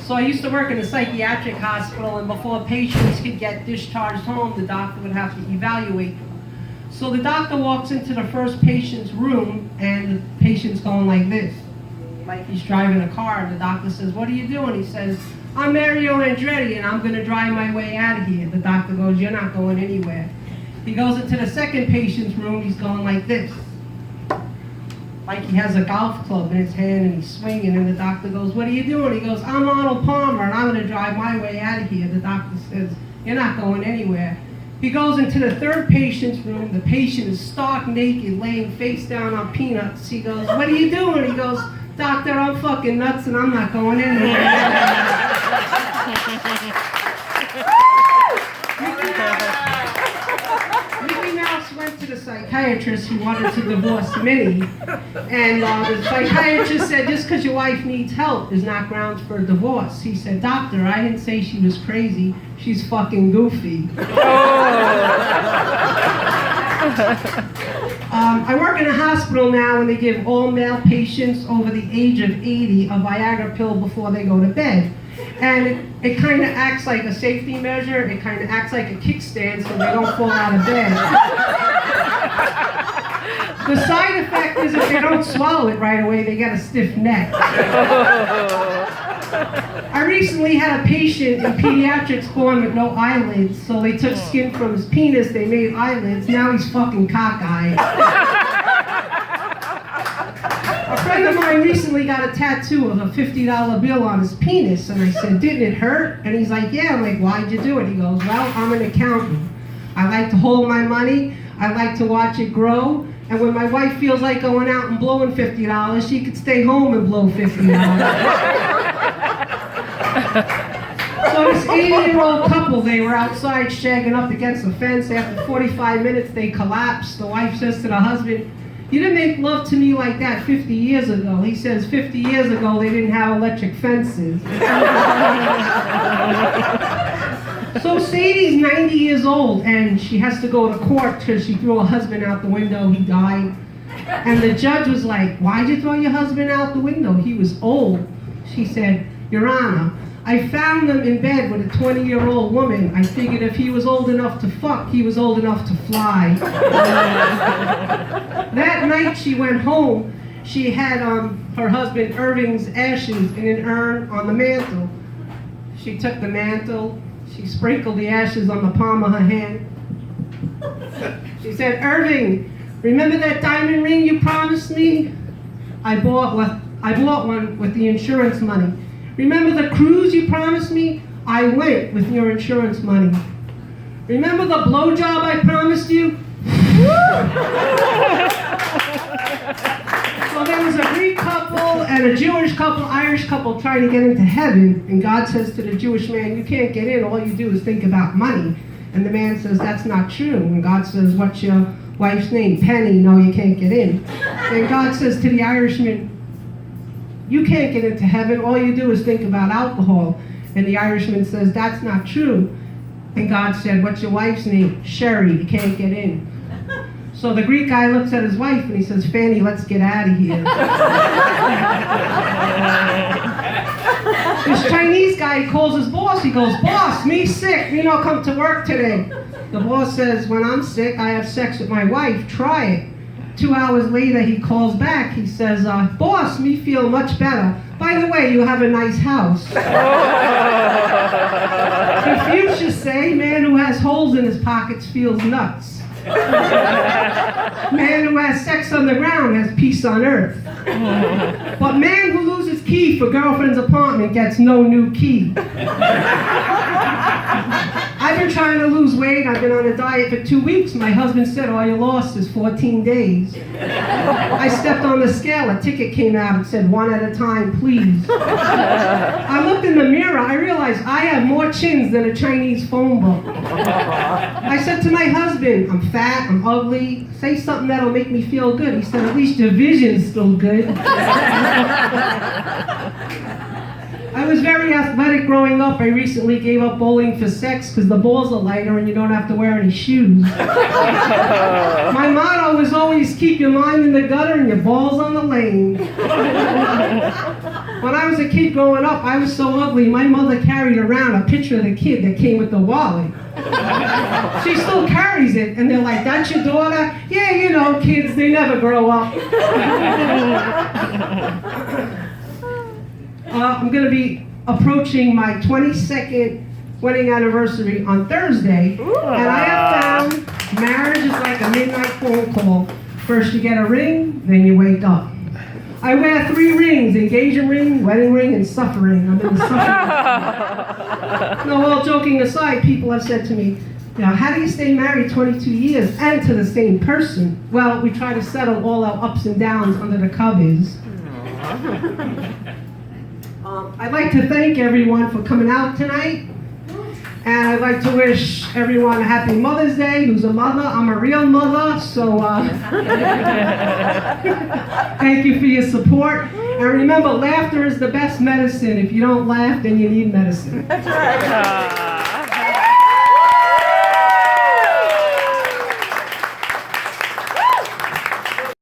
So I used to work in a psychiatric hospital, and before patients could get discharged home, the doctor would have to evaluate them. So the doctor walks into the first patient's room, and the patient's going like this. Like he's driving a car, and the doctor says, "What are you doing?" He says, "I'm Mario Andretti, and I'm going to drive my way out of here." The doctor goes, "You're not going anywhere." He goes into the second patient's room, he's going like this. Like he has a golf club in his hand and he's swinging, and the doctor goes, "What are you doing?" He goes, "I'm Arnold Palmer, and I'm going to drive my way out of here." The doctor says, "You're not going anywhere." He goes into the third patient's room. The patient is stark naked, laying face down on peanuts. He goes, "What are you doing?" He goes, "Doctor, I'm fucking nuts and I'm not going anywhere." Mickey Mouse went to the psychiatrist who wanted to divorce Minnie, and the psychiatrist said, "Just because your wife needs help is not grounds for a divorce." He said, "Doctor, I didn't say she was crazy. She's fucking goofy." I work in a hospital now, and they give all male patients over the age of 80 a Viagra pill before they go to bed. And it kind of acts like a safety measure. It kind of acts like a kickstand so they don't fall out of bed. The side effect is if they don't swallow it right away, they get a stiff neck. I recently had a patient in pediatrics born with no eyelids, so they took skin from his penis, they made eyelids, now he's fucking cockeyed. A friend of mine recently got a tattoo of a $50 bill on his penis, and I said, "Didn't it hurt?" And he's like, "Yeah." I'm like, "Why'd you do it?" He goes, "Well, I'm an accountant. I like to hold my money, I like to watch it grow, and when my wife feels like going out and blowing $50, she could stay home and blow $50. So this 80-year-old couple, they were outside shagging up against the fence. After 45 minutes, they collapsed. The wife says to the husband, "You didn't make love to me like that 50 years ago." He says, 50 years ago, they didn't have electric fences. So Sadie's 90 years old, and she has to go to court because she threw her husband out the window. He died. And the judge was like, "Why'd you throw your husband out the window? He was old." She said, "Your Honor, I found him in bed with a 20-year-old woman. I figured if he was old enough to fuck, he was old enough to fly." That night she went home. She had her husband Irving's ashes in an urn on the mantle. She took the mantle, she sprinkled the ashes on the palm of her hand. She said, "Irving, remember that diamond ring you promised me? I bought one with the insurance money. Remember the cruise you promised me? I went with your insurance money. Remember the blowjob I promised you?" So there was a Greek couple and a Jewish couple, Irish couple trying to get into heaven, and God says to the Jewish man, "You can't get in, all you do is think about money." And the man says, "That's not true." And God says, "What's your wife's name?" "Penny." "No, you can't get in." And God says to the Irishman, "You can't get into heaven, all you do is think about alcohol." And the Irishman says, "That's not true." And God said, "What's your wife's name?" "Sherry." "You can't get in." So the Greek guy looks at his wife and he says, "Fanny, let's get out of here." This Chinese guy calls his boss. He goes, "Boss, me sick, me not come to work today." The boss says, "When I'm sick, I have sex with my wife. Try it." 2 hours later, he calls back. He says, "Boss, me feel much better. By the way, you have a nice house." Confucius say, "Man who has holes in his pockets feels nuts. Man who has sex on the ground has peace on earth. But man who loses key for girlfriend's apartment gets no new key." I've been trying to lose weight. I've been on a diet for 2 weeks. My husband said, "All you lost is 14 days. I stepped on the scale. A ticket came out. It said, "1 at a time, please." I looked in the mirror. I realized I have more chins than a Chinese phone book. I said to my husband, "I'm fat, I'm ugly. Say something that'll make me feel good." He said, "At least your vision's still good." I was very athletic growing up. I recently gave up bowling for sex because the balls are lighter and you don't have to wear any shoes. My motto was always keep your mind in the gutter and your balls on the lane. When I was a kid growing up, I was so ugly, my mother carried around a picture of the kid that came with the wallet. She still carries it, and they're like, that's your daughter? Yeah, you know, kids, they never grow up. I'm going to be approaching my 22nd wedding anniversary on Thursday, and I have found marriage is like a midnight phone call. First you get a ring, then you wake up. I wear 3 rings: engagement ring, wedding ring, and suffering. I'm in the suffering. No, all joking aside, people have said to me, how do you stay married 22 years and to the same person? Well, we try to settle all our ups and downs under the covers. I'd like to thank everyone for coming out tonight. And I'd like to wish everyone a happy Mother's Day. Who's a mother? I'm a real mother, so thank you for your support. And remember, laughter is the best medicine. If you don't laugh, then you need medicine. That's right.